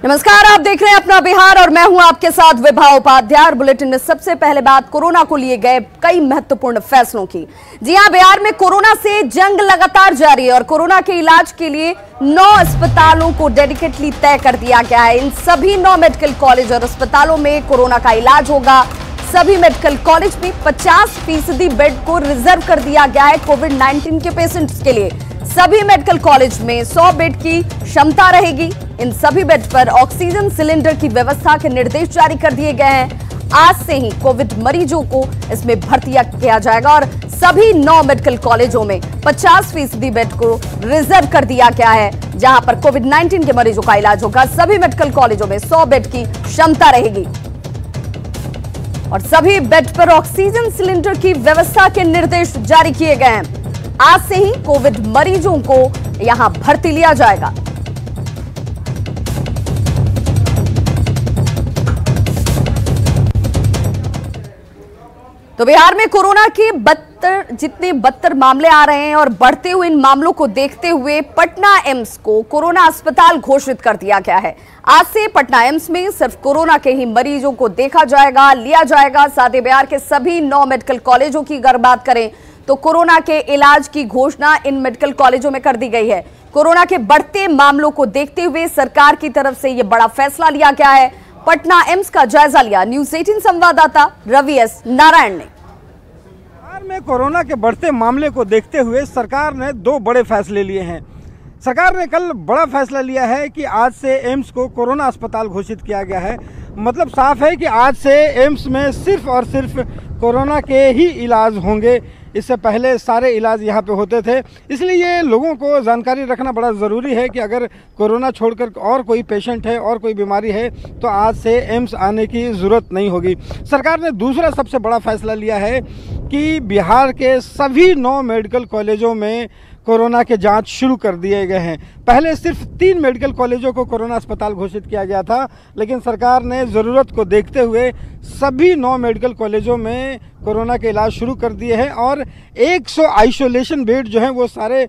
नमस्कार, आप देख रहे हैं अपना बिहार और मैं हूं आपके साथ विभा उपाध्याय। बुलेटिन में सबसे पहले बात कोरोना को लिए गए कई महत्वपूर्ण फैसलों की। जी हां, बिहार में कोरोना से जंग लगातार जारी है और कोरोना के इलाज के लिए 9 अस्पतालों को डेडिकेटली तय कर दिया गया है। इन सभी 9 मेडिकल कॉलेज और अस्पतालों में कोरोना का इलाज होगा। सभी मेडिकल कॉलेज में 50% बेड को रिजर्व कर दिया गया है कोविड-19 के पेशेंट्स के लिए। सभी मेडिकल कॉलेज में 100 बेड की क्षमता रहेगी। इन सभी बेड पर ऑक्सीजन सिलेंडर की व्यवस्था के निर्देश जारी कर दिए गए हैं। आज से ही कोविड मरीजों को इसमें भर्ती किया जाएगा और सभी 9 मेडिकल कॉलेजों में 50% बेड को रिजर्व कर दिया गया है, जहां पर कोविड-19 के मरीजों का इलाज होगा। सभी मेडिकल कॉलेजों में 100 बेड की क्षमता रहेगी और सभी बेड पर ऑक्सीजन सिलेंडर की व्यवस्था के निर्देश जारी किए गए हैं। आज से ही कोविड मरीजों को यहां भर्ती लिया जाएगा। तो बिहार में कोरोना के जितने बदतर मामले आ रहे हैं और बढ़ते हुए इन मामलों को देखते हुए पटना एम्स को कोरोना अस्पताल घोषित कर दिया गया है। आज से पटना एम्स में सिर्फ कोरोना के ही मरीजों को देखा जाएगा, लिया जाएगा। साथ ही बिहार के सभी 9 मेडिकल कॉलेजों की अगर बात करें तो कोरोना के इलाज की घोषणा इन मेडिकल कॉलेजों में कर दी गई है। कोरोना के बढ़ते मामलों को देखते हुए सरकार की तरफ से यह बड़ा फैसला लिया गया है। पटना एम्स का जायजा लिया न्यूज़ 18 संवाददाता रवि एस नारायण ने। बिहार में कोरोना के बढ़ते मामले को देखते हुए सरकार ने 2 बड़े फैसले लिए हैं। सरकार ने कल बड़ा फैसला लिया है कि आज से एम्स को कोरोना अस्पताल घोषित किया गया है। मतलब साफ है कि आज से एम्स में सिर्फ और सिर्फ कोरोना के ही इलाज होंगे। इससे पहले सारे इलाज यहाँ पे होते थे, इसलिए लोगों को जानकारी रखना बड़ा ज़रूरी है कि अगर कोरोना छोड़कर और कोई पेशेंट है और कोई बीमारी है तो आज से एम्स आने की ज़रूरत नहीं होगी। सरकार ने दूसरा सबसे बड़ा फैसला लिया है कि बिहार के सभी 9 मेडिकल कॉलेजों में कोरोना के जांच शुरू कर दिए गए हैं। पहले सिर्फ 3 मेडिकल कॉलेजों को कोरोना अस्पताल घोषित किया गया था, लेकिन सरकार ने ज़रूरत को देखते हुए सभी 9 मेडिकल कॉलेजों में कोरोना के इलाज शुरू कर दिए हैं और 100 आइसोलेशन बेड जो हैं वो सारे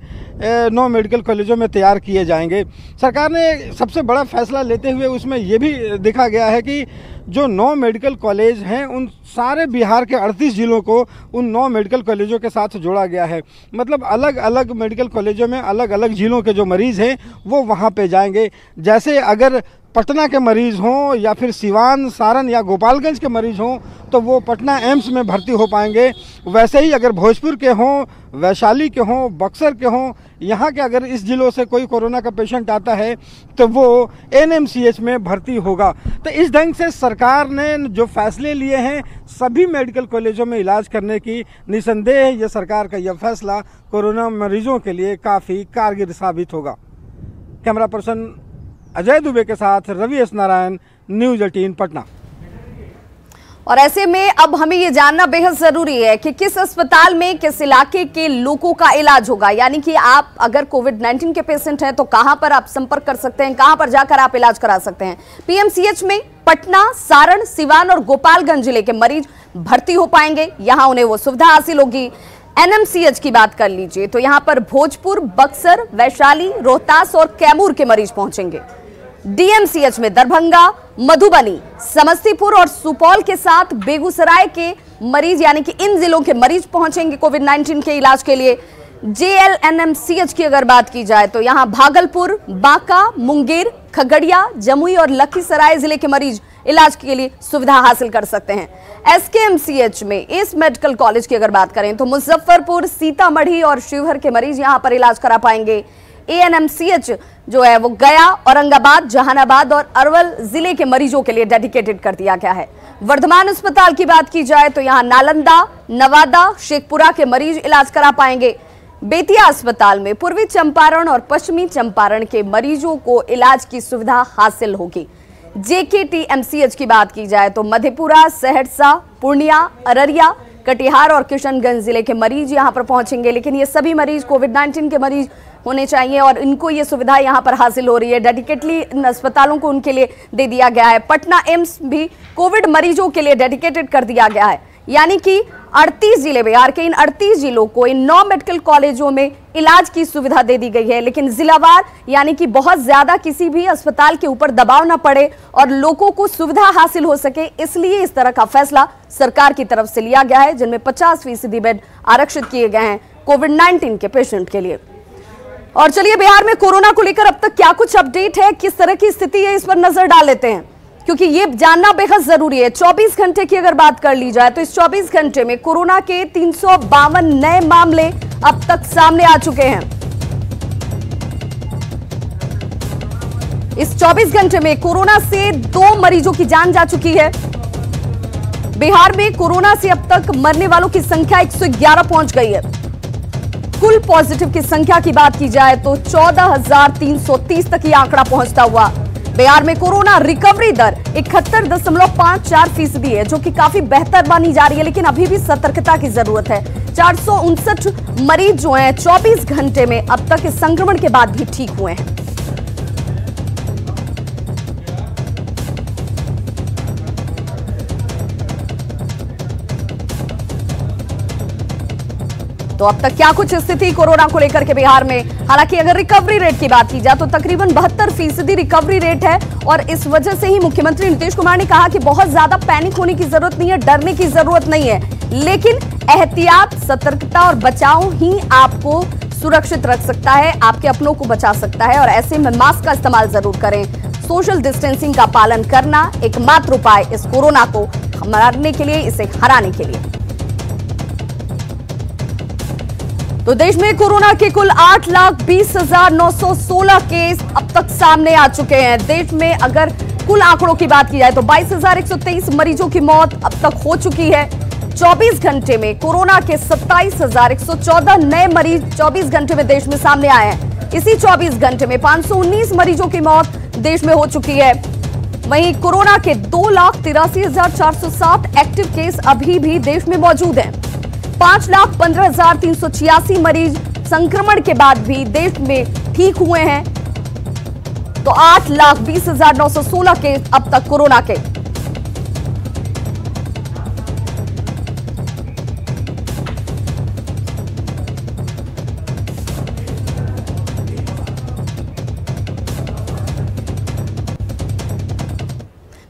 9 मेडिकल कॉलेजों में तैयार किए जाएंगे। सरकार ने सबसे बड़ा फैसला लेते हुए उसमें ये भी देखा गया है कि जो 9 मेडिकल कॉलेज हैं उन सारे बिहार के 38 जिलों को उन 9 मेडिकल कॉलेजों के साथ जोड़ा गया है। मतलब अलग अलग मेडिकल कॉलेजों में अलग अलग जिलों के जो मरीज़ हैं वो वहाँ पे जाएंगे। जैसे अगर पटना के मरीज़ हों या फिर सिवान, सारण या गोपालगंज के मरीज़ हों तो वो पटना एम्स में भर्ती हो पाएंगे। वैसे ही अगर भोजपुर के हों, वैशाली के हों, बक्सर के हों, यहाँ के अगर इस जिलों से कोई कोरोना का पेशेंट आता है तो वो एनएमसीएच में भर्ती होगा। तो इस ढंग से सरकार ने जो फैसले लिए हैं सभी मेडिकल कॉलेजों में इलाज करने की, निसंदेह ये सरकार का यह फैसला कोरोना मरीजों के लिए काफ़ी कारगर साबित होगा। कैमरा पर्सन अजय दुबे के साथ रवि एस नारायण, न्यूज़ 18 पटना। और ऐसे में अब हमें ये जानना बेहद जरूरी है कि किस अस्पताल में किस इलाके के लोगों का इलाज होगा। यानी कि आप अगर कोविड-19 के पेशेंट हैं तो कहां पर आप संपर्क कर सकते हैं, कहां पर जाकर आप इलाज करा सकते हैं। पीएमसीएच में पटना, सारण, सिवान और गोपालगंज जिले के मरीज भर्ती हो पाएंगे, यहां उन्हें वो सुविधा हासिल होगी। एनएमसीएच की बात कर लीजिए तो यहां पर भोजपुर, बक्सर, वैशाली, रोहतास और कैमूर के मरीज पहुंचेंगे। डीएमसीएच में दरभंगा, मधुबनी, समस्तीपुर और सुपौल के साथ बेगूसराय के मरीज यानी कि इन जिलों के मरीज पहुंचेंगे कोविड-19 के इलाज के लिए। जेएलएनएमसीएच की अगर बात की जाए तो यहां भागलपुर, बांका, मुंगेर, खगड़िया, जमुई और लखीसराय जिले के मरीज इलाज के लिए सुविधा हासिल कर सकते हैं। एसकेएमसीएच में इस मेडिकल कॉलेज की अगर बात करें तो मुजफ्फरपुर, सीतामढ़ी और शिवहर के मरीज यहां पर इलाज करा पाएंगे। एएनएमसीएच जो है वो गया, औरंगाबाद, जहानाबाद और अरवल जिले के मरीजों के लिए डेडिकेटेड कर दिया गया है। वर्धमान अस्पताल की बात की जाए तो यहां नालंदा, नवादा, शेखपुरा के मरीज इलाज करा पाएंगे। बेतिया अस्पताल में पूर्वी चंपारण और पश्चिमी चंपारण के मरीजों को इलाज की सुविधा हासिल होगी। जेकेटीएमसीएच की बात की जाए तो मधेपुरा, सहरसा, पूर्णिया, अररिया, कटिहार और किशनगंज जिले के मरीज यहां पर पहुंचेंगे। लेकिन ये सभी मरीज कोविड-19 के मरीज होने चाहिए और इनको ये सुविधा यहां पर हासिल हो रही है। डेडिकेटली इन अस्पतालों को उनके लिए दे दिया गया है। पटना एम्स भी कोविड मरीजों के लिए डेडिकेटेड कर दिया गया है। यानी कि 38 जिले, बिहार के इन 38 जिलों को इन 9 मेडिकल कॉलेजों में इलाज की सुविधा दे दी गई है। लेकिन जिलावार यानी कि बहुत ज्यादा किसी भी अस्पताल के ऊपर दबाव ना पड़े और लोगों को सुविधा हासिल हो सके, इसलिए इस तरह का फैसला सरकार की तरफ से लिया गया है, जिनमें 50% बेड आरक्षित किए गए हैं कोविड-19 के पेशेंट के लिए। और चलिए बिहार में कोरोना को लेकर अब तक क्या कुछ अपडेट है, किस तरह की स्थिति है, इस पर नजर डाल लेते हैं, क्योंकि ये जानना बेहद जरूरी है। 24 घंटे की अगर बात कर ली जाए तो इस 24 घंटे में कोरोना के 352 नए मामले अब तक सामने आ चुके हैं। इस 24 घंटे में कोरोना से 2 मरीजों की जान जा चुकी है। बिहार में कोरोना से अब तक मरने वालों की संख्या 111 पहुंच गई है। कुल पॉजिटिव की संख्या की बात की जाए तो 14,330 तक ये आंकड़ा पहुंचता हुआ। बिहार में कोरोना रिकवरी दर 71.54% है, जो कि काफी बेहतर मानी जा रही है, लेकिन अभी भी सतर्कता की जरूरत है। 459 मरीज जो हैं 24 घंटे में अब तक इस संक्रमण के बाद भी ठीक हुए हैं। तो अब तक क्या कुछ स्थिति कोरोना को लेकर के बिहार में। हालांकि अगर रिकवरी रेट की बात की जाए तो तकरीबन 72% रिकवरी रेट है, और इस वजह से ही मुख्यमंत्री नीतीश कुमार ने कहा कि बहुत ज्यादा पैनिक होने की जरूरत नहीं है, डरने की जरूरत नहीं है, लेकिन एहतियात, सतर्कता और बचाव ही आपको सुरक्षित रख सकता है, आपके अपनों को बचा सकता है। और ऐसे में मास्क का इस्तेमाल जरूर करें। सोशल डिस्टेंसिंग का पालन करना एकमात्र उपाय इस कोरोना को मारने के लिए, इसे हराने के लिए। तो देश में कोरोना के कुल 8,20,916 केस अब तक सामने आ चुके हैं। देश में अगर कुल आंकड़ों की बात की जाए तो 22,123 मरीजों की मौत अब तक हो चुकी है। 24 घंटे में कोरोना के 27,114 नए मरीज 24 घंटे में देश में सामने आए हैं। इसी 24 घंटे में 519 मरीजों की मौत देश में हो चुकी है। वहीं कोरोना के 2,83,407 एक्टिव केस अभी भी देश में मौजूद हैं। 5,15,386 मरीज संक्रमण के बाद भी देश में ठीक हुए हैं। तो 8,20,916 केस अब तक कोरोना के।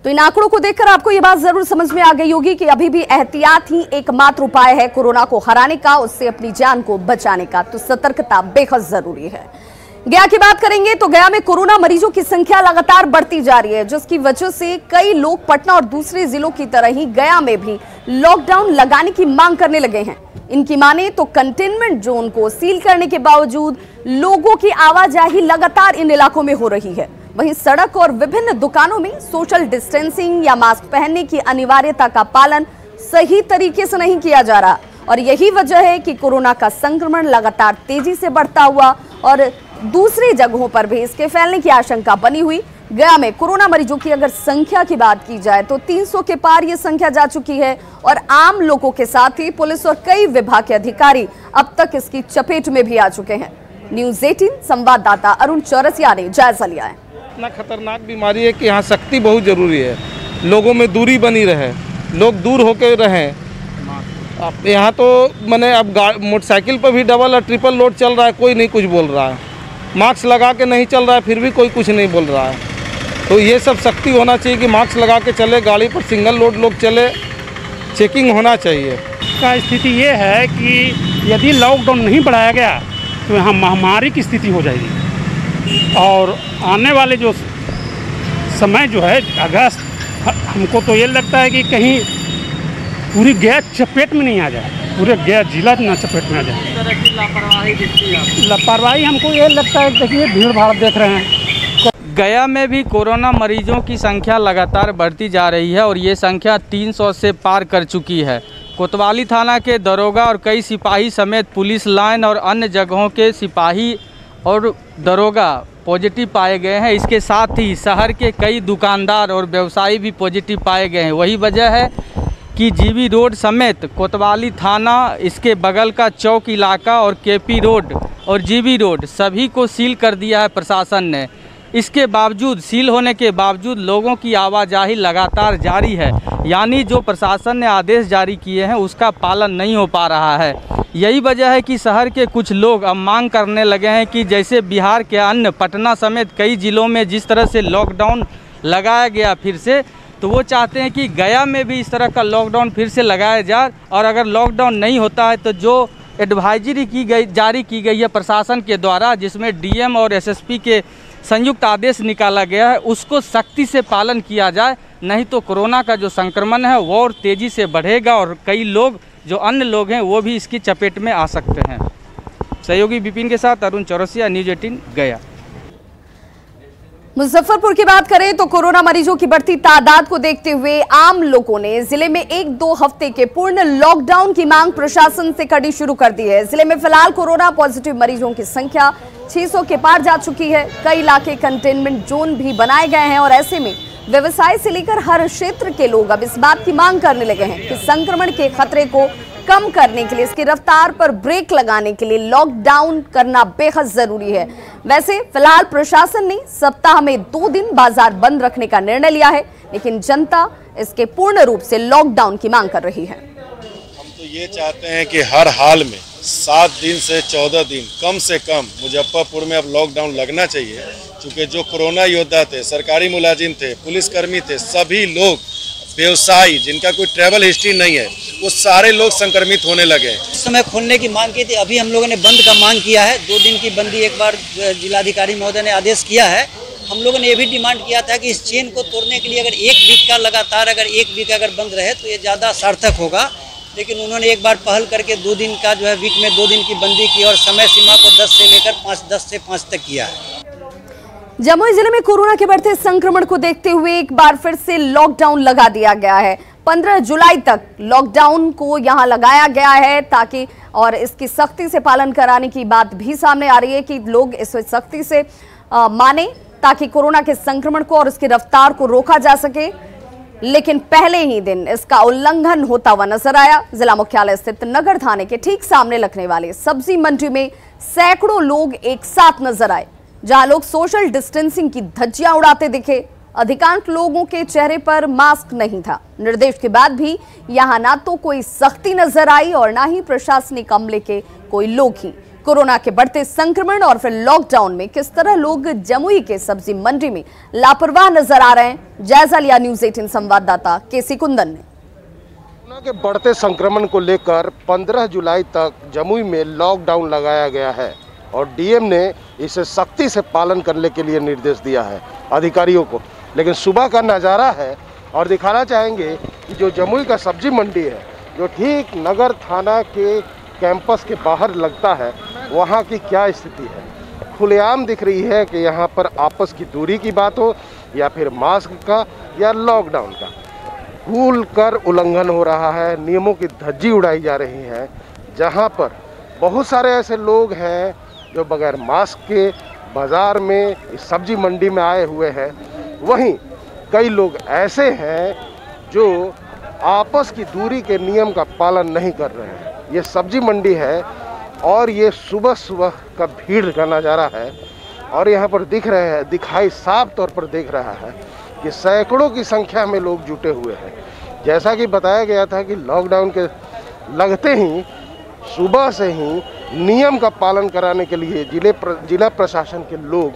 तो इन आंकड़ों को देखकर आपको यह बात जरूर समझ में आ गई होगी कि अभी भी एहतियात ही एकमात्र उपाय है कोरोना को हराने का, उससे अपनी जान को बचाने का। तो सतर्कता बेहद जरूरी है। गया की बात करेंगे तो गया में कोरोना मरीजों की संख्या लगातार बढ़ती जा रही है, जिसकी वजह से कई लोग पटना और दूसरे जिलों की तरह ही गया में भी लॉकडाउन लगाने की मांग करने लगे हैं। इनकी माने तो कंटेनमेंट जोन को सील करने के बावजूद लोगों की आवाजाही लगातार इन इलाकों में हो रही है। वहीं सड़क और विभिन्न दुकानों में सोशल डिस्टेंसिंग या मास्क पहनने की अनिवार्यता का पालन सही तरीके से नहीं किया जा रहा, और यही वजह है कि कोरोना का संक्रमण लगातार तेजी से बढ़ता हुआ और दूसरी जगहों पर भी इसके फैलने की आशंका बनी हुई। गया में कोरोना मरीजों की अगर संख्या की बात की जाए तो 300 के पार ये संख्या जा चुकी है, और आम लोगों के साथ ही पुलिस और कई विभाग के अधिकारी अब तक इसकी चपेट में भी आ चुके हैं। न्यूज़ 18 संवाददाता अरुण चौरसिया ने जायजा लिया है। इतना खतरनाक बीमारी है कि यहाँ सख्ती बहुत ज़रूरी है, लोगों में दूरी बनी रहे, लोग दूर होकर रहें। अब यहाँ तो मैंने अब मोटरसाइकिल पर भी डबल और ट्रिपल लोड चल रहा है, कोई नहीं कुछ बोल रहा है। मास्क लगा के नहीं चल रहा है, फिर भी कोई कुछ नहीं बोल रहा है। तो ये सब सख्ती होना चाहिए कि मास्क लगा के चले, गाड़ी पर सिंगल लोड लोग चले, चेकिंग होना चाहिए। का स्थिति ये है कि यदि लॉकडाउन नहीं बढ़ाया गया तो यहाँ महामारी की स्थिति हो जाएगी, और आने वाले जो समय जो है अगस्त, हमको तो ये लगता है कि कहीं पूरी गया चपेट में नहीं आ जाए, पूरे गया जिला ना चपेट में आ जाए। इस तरह की लापरवाही दिखती है, लापरवाही हमको ये लगता है। देखिए भीड़ भाड़ देख रहे हैं। गया में भी कोरोना मरीजों की संख्या लगातार बढ़ती जा रही है, और ये संख्या 300 से पार कर चुकी है। कोतवाली थाना के दरोगा और कई सिपाही समेत पुलिस लाइन और अन्य जगहों के सिपाही और दरोगा पॉजिटिव पाए गए हैं। इसके साथ ही शहर के कई दुकानदार और व्यवसायी भी पॉजिटिव पाए गए हैं। वही वजह है कि जीबी रोड समेत कोतवाली थाना, इसके बगल का चौक इलाका और केपी रोड और जीबी रोड सभी को सील कर दिया है प्रशासन ने। इसके बावजूद, सील होने के बावजूद लोगों की आवाजाही लगातार जारी है। यानी जो प्रशासन ने आदेश जारी किए हैं उसका पालन नहीं हो पा रहा है। यही वजह है कि शहर के कुछ लोग अब मांग करने लगे हैं कि जैसे बिहार के अन्य पटना समेत कई ज़िलों में जिस तरह से लॉकडाउन लगाया गया फिर से, तो वो चाहते हैं कि गया में भी इस तरह का लॉकडाउन फिर से लगाया जाए। और अगर लॉकडाउन नहीं होता है तो जो एडवाइजरी जारी की गई है प्रशासन के द्वारा, जिसमें डीएम और एसएसपी के संयुक्त आदेश निकाला गया है, उसको सख्ती से पालन किया जाए। नहीं तो कोरोना का जो संक्रमण है वो और तेज़ी से बढ़ेगा और कई लोग, जो अन्य लोग हैं, वो भी इसकी चपेट में आ सकते हैं। सहयोगी विपिन के साथ अरुण चौरसिया, न्यूज़ 18 गया। मुजफ्फरपुर की बात करें तो कोरोना मरीजों की बढ़ती तादाद को देखते हुए आम लोगों ने जिले में 1-2 हफ्ते के पूर्ण लॉकडाउन की मांग प्रशासन से करनी शुरू कर दी है। जिले में फिलहाल कोरोना पॉजिटिव मरीजों की संख्या 600 के पार जा चुकी है। कई इलाके कंटेनमेंट जोन भी बनाए गए हैं और ऐसे में व्यवसाय से लेकर हर क्षेत्र के लोग अब इस बात की मांग करने लगे हैं कि संक्रमण के खतरे को कम करने के लिए, इसकी रफ्तार पर ब्रेक लगाने के लिए लॉकडाउन करना बेहद जरूरी है। वैसे फिलहाल प्रशासन ने सप्ताह में 2 दिन बाजार बंद रखने का निर्णय लिया है, लेकिन जनता इसके पूर्ण रूप से लॉकडाउन की मांग कर रही है। हम तो ये चाहते हैं कि हर हाल में 7 दिन से 14 दिन कम से कम मुजफ्फरपुर में अब लॉकडाउन लगना चाहिए, क्योंकि जो कोरोना योद्धा थे, सरकारी मुलाजिम थे, पुलिसकर्मी थे, सभी लोग, व्यवसायी जिनका कोई ट्रैवल हिस्ट्री नहीं है, वो सारे लोग संक्रमित होने लगे। उस समय खोलने की मांग की थी, अभी हम लोगों ने बंद का मांग किया है। 2 दिन की बंदी एक बार जिलाधिकारी महोदय ने आदेश किया है। हम लोगों ने ये भी डिमांड किया था कि इस चेन को तोड़ने के लिए अगर 1 वीक का लगातार, अगर 1 वीक अगर बंद रहे तो ये ज़्यादा सार्थक होगा। लेकिन उन्होंने एक बार पहल करके 2 दिन का जो है, वीक में 2 दिन की बंदी की और समय सीमा को 10 से लेकर 5 तक किया है। जमुई जिले में कोरोना के बढ़ते संक्रमण को देखते हुए एक बार फिर से लॉकडाउन लगा दिया गया है। 15 जुलाई तक लॉकडाउन को यहां लगाया गया है ताकि, और इसकी सख्ती से पालन कराने की बात भी सामने आ रही है कि लोग इस सख्ती से माने ताकि कोरोना के संक्रमण को और इसकी रफ्तार को रोका जा सके। लेकिन पहले ही दिन इसका उल्लंघन होता हुआ नजर आया। जिला मुख्यालय स्थित नगर थाने के ठीक सामने लगने वाले सब्जी मंडी में सैकड़ों लोग एक साथ नजर आए, जहां लोग सोशल डिस्टेंसिंग की धज्जियां उड़ाते दिखे। अधिकांश लोगों के चेहरे पर मास्क नहीं था। निर्देश के बाद भी यहां ना तो कोई सख्ती नजर आई और ना ही प्रशासनिक अमले के कोई लोग ही। कोरोना के बढ़ते संक्रमण और फिर लॉकडाउन में किस तरह लोग जमुई के सब्जी मंडी में लापरवाह नजर आ रहे हैं, जायजा लिया न्यूज़ 18 संवाददाता केसी कुंदन ने। कोरोना के बढ़ते संक्रमण को लेकर 15 जुलाई तक जमुई में लॉकडाउन लगाया गया है और डीएम ने इसे सख्ती से पालन करने के लिए निर्देश दिया है अधिकारियों को। लेकिन सुबह का नज़ारा है और दिखाना चाहेंगे कि जो जमुई का सब्जी मंडी है, जो ठीक नगर थाना के कैंपस के बाहर लगता है, वहाँ की क्या स्थिति है। खुलेआम दिख रही है कि यहाँ पर आपस की दूरी की बात हो या फिर मास्क का या लॉकडाउन का, खुल कर उल्लंघन हो रहा है। नियमों की धज्जी उड़ाई जा रही है। जहाँ पर बहुत सारे ऐसे लोग हैं जो बगैर मास्क के बाज़ार में, इस सब्जी मंडी में आए हुए हैं, वहीं कई लोग ऐसे हैं जो आपस की दूरी के नियम का पालन नहीं कर रहे हैं। ये सब्जी मंडी है और ये सुबह सुबह का भीड़ का नज़ारा है और यहाँ पर दिखाई साफ तौर पर देख रहा है कि सैकड़ों की संख्या में लोग जुटे हुए हैं। जैसा कि बताया गया था कि लॉकडाउन के लगते ही सुबह से ही नियम का पालन कराने के लिए जिला प्रशासन के लोग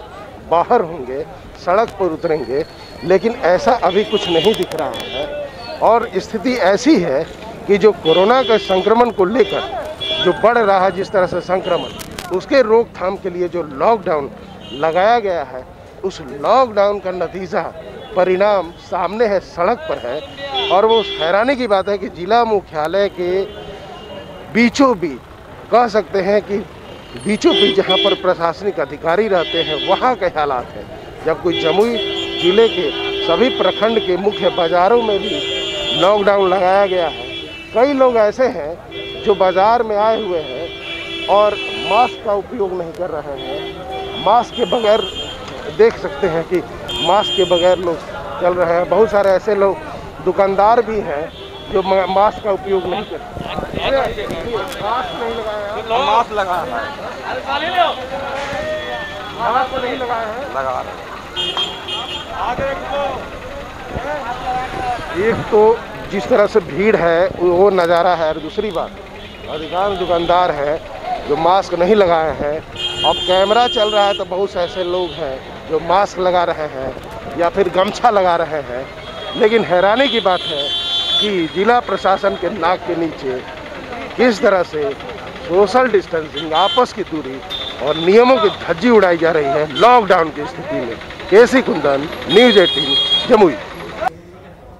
बाहर होंगे, सड़क पर उतरेंगे, लेकिन ऐसा अभी कुछ नहीं दिख रहा है। और स्थिति ऐसी है कि जो कोरोना के संक्रमण को लेकर जो बढ़ रहा है, जिस तरह से संक्रमण, उसके रोकथाम के लिए जो लॉकडाउन लगाया गया है, उस लॉकडाउन का नतीजा परिणाम सामने है, सड़क पर है। और वो हैरानी की बात है कि जिला मुख्यालय के बीचों बीच, कह सकते हैं कि बीचों बीच जहाँ पर प्रशासनिक अधिकारी रहते हैं, वहाँ के हालात हैं। जब कोई जमुई जिले के सभी प्रखंड के मुख्य बाज़ारों में भी लॉकडाउन लगाया गया है। कई लोग ऐसे हैं जो बाज़ार में आए हुए हैं और मास्क का उपयोग नहीं कर रहे हैं। मास्क के बगैर देख सकते हैं कि मास्क के बगैर लोग चल रहे हैं। बहुत सारे ऐसे लोग दुकानदार भी हैं जो मास्क का उपयोग नहीं करते। मास्क नहीं लगाया है, मास्क लगाया है, मास्क नहीं लगाया है, लगा रहे हैं। एक तो जिस तरह से भीड़ है वो नज़ारा है, और दूसरी बात अधिकांश दुकानदार हैं जो मास्क नहीं लगाए हैं। अब कैमरा चल रहा है तो बहुत से ऐसे लोग हैं जो मास्क लगा रहे हैं या फिर गमछा लगा रहे हैं, लेकिन हैरानी की बात है कि जिला प्रशासन के नाक के नीचे किस तरह से सोशल डिस्टेंसिंग, आपस की दूरी और नियमों की धज्जी उड़ाई जा रही है लॉकडाउन की स्थिति में। केसी कुंदन, न्यूज़ 18 जमुई।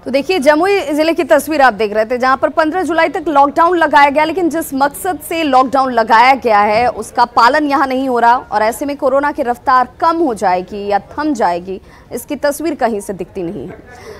तो देखिए, जमुई जिले की तस्वीर आप देख रहे थे जहां पर 15 जुलाई तक लॉकडाउन लगाया गया, लेकिन जिस मकसद से लॉकडाउन लगाया गया है उसका पालन यहां नहीं हो रहा और ऐसे में कोरोना की रफ्तार कम हो जाएगी या थम जाएगी, इसकी तस्वीर कहीं से दिखती नहीं है।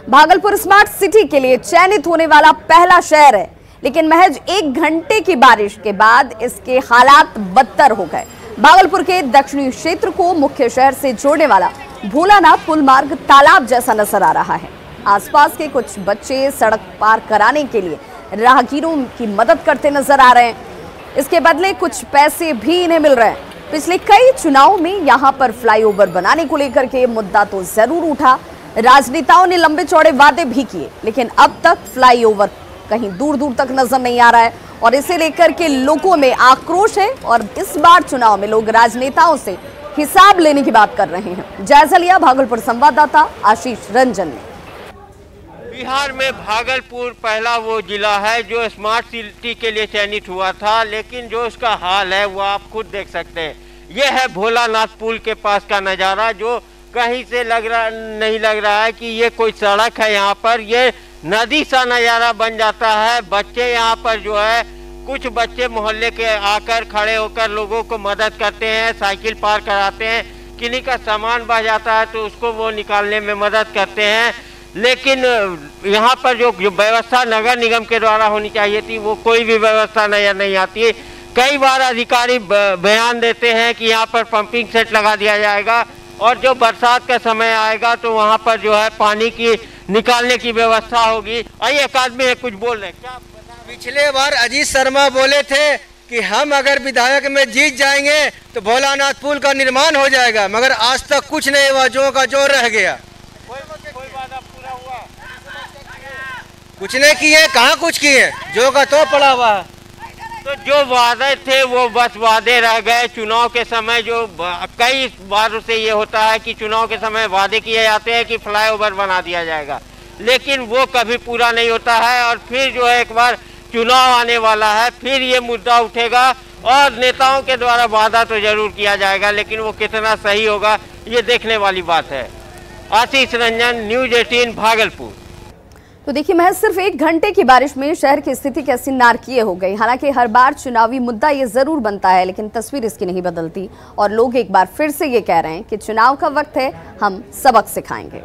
भागलपुर स्मार्ट सिटी के लिए चयनित होने वाला पहला शहर है, लेकिन महज 1 घंटे की बारिश के बाद इसके हालात बदतर हो गए। भागलपुर के दक्षिणी क्षेत्र को मुख्य शहर से जोड़ने वाला भोलानाथ पुल मार्ग तालाब जैसा नजर आ रहा है। आसपास के कुछ बच्चे सड़क पार कराने के लिए राहगीरों की मदद करते नजर आ रहे हैं। इसके बदले कुछ पैसे भी इन्हें मिल रहे हैं। पिछले कई चुनाव में यहां पर फ्लाईओवर बनाने को लेकर के मुद्दा तो जरूर उठा, राजनेताओं ने लंबे चौड़े वादे भी किए, लेकिन अब तक फ्लाईओवर कहीं दूर दूर तक नजर नहीं आ रहा है और इसे लेकर के लोगों में आक्रोश है और इस बार चुनाव में लोग राजनेताओं से हिसाब लेने की बात कर रहे हैं। जायजा लिया भागलपुर संवाददाता आशीष रंजन ने। बिहार में भागलपुर पहला वो जिला है जो स्मार्ट सिटी के लिए चयनित हुआ था, लेकिन जो उसका हाल है वो आप खुद देख सकते हैं। ये है भोलानाथ पुल के पास का नज़ारा, जो कहीं से नहीं लग रहा है कि ये कोई सड़क है। यहाँ पर ये नदी सा नज़ारा बन जाता है। बच्चे यहाँ पर जो है, कुछ बच्चे मोहल्ले के आकर खड़े होकर लोगों को मदद करते हैं, साइकिल पार कराते हैं, किन्हीं का सामान बह जाता है तो उसको वो निकालने में मदद करते हैं। लेकिन यहाँ पर जो व्यवस्था नगर निगम के द्वारा होनी चाहिए थी वो कोई भी व्यवस्था नजर नहीं आती। कई बार अधिकारी बयान देते हैं कि यहाँ पर पंपिंग सेट लगा दिया जाएगा और जो बरसात का समय आएगा तो वहाँ पर जो है पानी की निकालने की व्यवस्था होगी। आइए, एक आदमी है कुछ बोल रहे हैं। क्या पिछले बार अजीत शर्मा बोले थे कि हम अगर विधायक में जीत जाएंगे तो भोलानाथ पुल का निर्माण हो जाएगा, मगर आज तक कुछ नहीं हुआ, जो का जो रह गया। कोई वादा पूरा हुआ? कुछ नहीं किए, कहाँ कुछ किए, जो का तो पड़ा हुआ। तो जो वादे थे वो बस वादे रह गए। चुनाव के समय जो कई बार से ये होता है कि चुनाव के समय वादे किए जाते हैं कि फ्लाईओवर बना दिया जाएगा, लेकिन वो कभी पूरा नहीं होता है। और फिर जो है एक बार चुनाव आने वाला है, फिर ये मुद्दा उठेगा और नेताओं के द्वारा वादा तो जरूर किया जाएगा, लेकिन वो कितना सही होगा ये देखने वाली बात है। आशीष रंजन, न्यूज़ 18 भागलपुर। तो देखिए, महज सिर्फ 1 घंटे की बारिश में शहर की स्थिति कैसी नारकीय हो गई। हालांकि हर बार चुनावी मुद्दा ये जरूर बनता है, लेकिन तस्वीर इसकी नहीं बदलती और लोग एक बार फिर से ये कह रहे हैं कि चुनाव का वक्त है, हम सबक सिखाएंगे।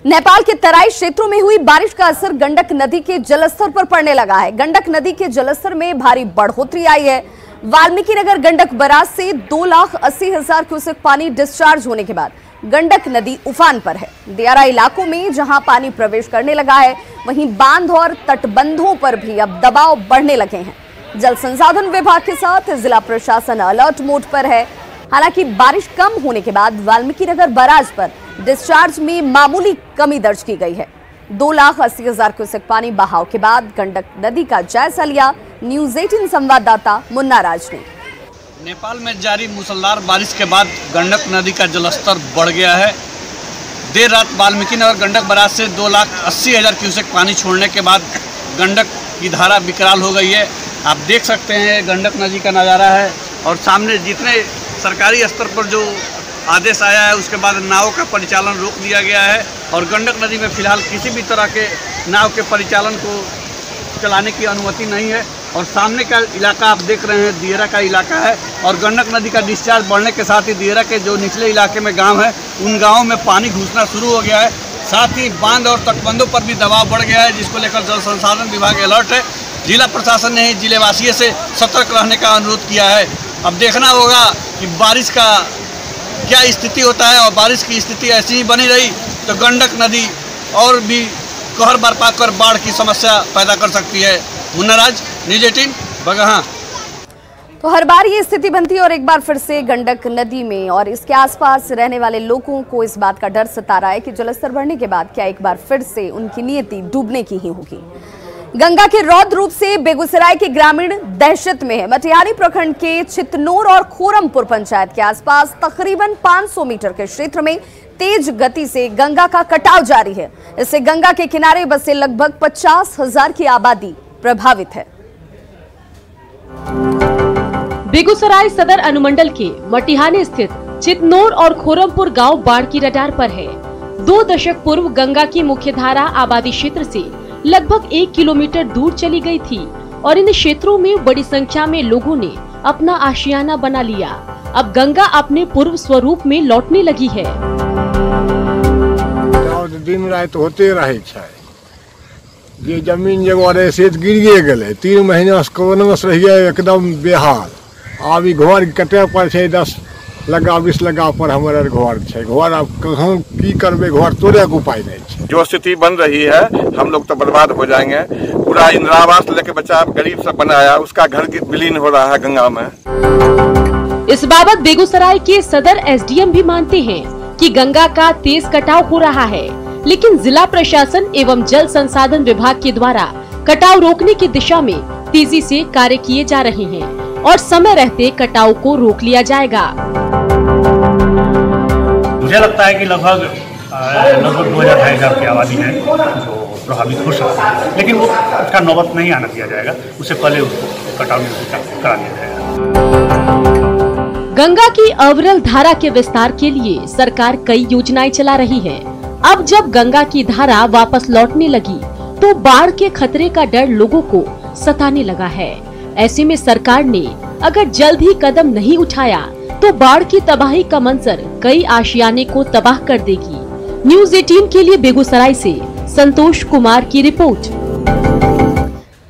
नेपाल के तराई क्षेत्रों में हुई बारिश का असर गंडक नदी के जलस्तर पर पड़ने लगा है। गंडक नदी के जलस्तर में भारी बढ़ोतरी आई है। वाल्मीकि नगर गंडक बराज से 2,80,000 क्यूसेक पानी डिस्चार्ज होने के बाद गंडक नदी उफान पर है। दियारा इलाकों में जहां पानी प्रवेश करने लगा है, वहीं बांध और तटबंधों पर भी अब दबाव बढ़ने लगे हैं। जल संसाधन विभाग के साथ जिला प्रशासन अलर्ट मोड पर है। हालांकि बारिश कम होने के बाद वाल्मीकि नगर बराज पर डिस्चार्ज में मामूली कमी दर्ज की गई है। 2,80,000 क्यूसेक पानी बहाव के बाद गंडक नदी का जायजा लिया न्यूज़ 18 संवाददाता मुन्ना राज ने। नेपाल में जारी मूसलाधार बारिश के बाद गंडक नदी का जलस्तर बढ़ गया है। देर रात वाल्मीकि नगर गंडक बराज से 2,80,000 क्यूसेक पानी छोड़ने के बाद गंडक की धारा विकराल हो गई है। आप देख सकते हैं गंडक नदी का नज़ारा है और सामने जितने सरकारी स्तर पर जो आदेश आया है उसके बाद नाव का परिचालन रोक दिया गया है और गंडक नदी में फिलहाल किसी भी तरह के नाव के परिचालन को चलाने की अनुमति नहीं है। और सामने का इलाका आप देख रहे हैं दियरा का इलाका है और गंडक नदी का डिस्चार्ज बढ़ने के साथ ही दियरा के जो निचले इलाके में गांव है उन गांवों में पानी घुसना शुरू हो गया है। साथ ही बांध और तटबंधों पर भी दबाव बढ़ गया है, जिसको लेकर जल संसाधन विभाग अलर्ट है। जिला प्रशासन ने ही जिलेवासियों से सतर्क रहने का अनुरोध किया है। अब देखना होगा कि बारिश का क्या स्थिति होता है और बारिश की स्थिति ऐसी ही बनी रही तो गंडक नदी और भी कहर बरपा कर बाढ़ की समस्या पैदा कर सकती है। मुन्ना राज, न्यूज़ 18 बगहा। तो हर बार ये स्थिति बनती है और एक बार फिर से गंडक नदी में और इसके आसपास रहने वाले लोगों को इस बात का डर सता रहा है कि जलस्तर बढ़ने के बाद क्या एक बार फिर से उनकी नियति डूबने की ही होगी। गंगा के रौद्र रूप से बेगूसराय के ग्रामीण दहशत में है। मटिहानी प्रखंड के चितनौर और खोरमपुर पंचायत के आसपास तकरीबन 500 मीटर के क्षेत्र में तेज गति से गंगा का कटाव जारी है। इससे गंगा के किनारे बसे लगभग 50,000 की आबादी प्रभावित है। बेगूसराय सदर अनुमंडल के मटिहानी स्थित चितनौर और खोरमपुर गांव बाढ़ की रडार पर है। 2 दशक पूर्व गंगा की मुख्य धारा आबादी क्षेत्र से लगभग 1 किलोमीटर दूर चली गई थी और इन क्षेत्रों में बड़ी संख्या में लोगों ने अपना आशियाना बना लिया। अब गंगा अपने पूर्व स्वरूप में लौटने लगी है। दिन रात होते रहे ये जमीन जगह से गिरिए गए 3 महीना से कोरोना से रहिए एकदम बेहाल। अब घर कटे पर 10 लगा 20 लगा पर हमारे घर है। घर अब कहाँ की करबे, घर तोड़े के उपाय नहीं। जो स्थिति बन रही है हम लोग तो बर्बाद हो जाएंगे। पूरा इंदिरा आवास लेके बच्चा गरीब सब बनाया उसका घर विलीन हो रहा है गंगा में। इस बाबत बेगूसराय के सदर एसडीएम भी मानते हैं कि गंगा का तेज कटाव हो रहा है, लेकिन जिला प्रशासन एवं जल संसाधन विभाग के द्वारा कटाव रोकने की दिशा में तेजी से कार्य किए जा रहे हैं और समय रहते कटाव को रोक लिया जाएगा। मुझे लगता है कि लगभग 2,000-2,500 की आबादी है जो प्रभावित हो सकती है, लेकिन वो उसका नौबत नहीं आना दिया जाएगा। उससे पहले उसको कटाव करा दिया जाएगा। गंगा की अविरल धारा के विस्तार के लिए सरकार कई योजनाएं चला रही है। अब जब गंगा की धारा वापस लौटने लगी तो बाढ़ के खतरे का डर लोगों को सताने लगा है। ऐसे में सरकार ने अगर जल्द ही कदम नहीं उठाया तो बाढ़ की तबाही का मंजर कई आशियाने को तबाह कर देगी। न्यूज़ 18 के लिए बेगूसराय से संतोष कुमार की रिपोर्ट।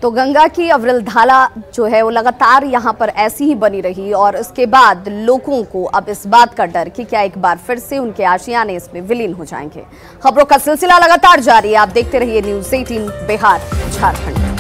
तो गंगा की अविरल धारा जो है वो लगातार यहाँ पर ऐसी ही बनी रही और उसके बाद लोगों को अब इस बात का डर कि क्या एक बार फिर से उनके आशियाने इसमें विलीन हो जाएंगे। खबरों का सिलसिला लगातार जारी है। आप देखते रहिए न्यूज़ 18 बिहार झारखंड।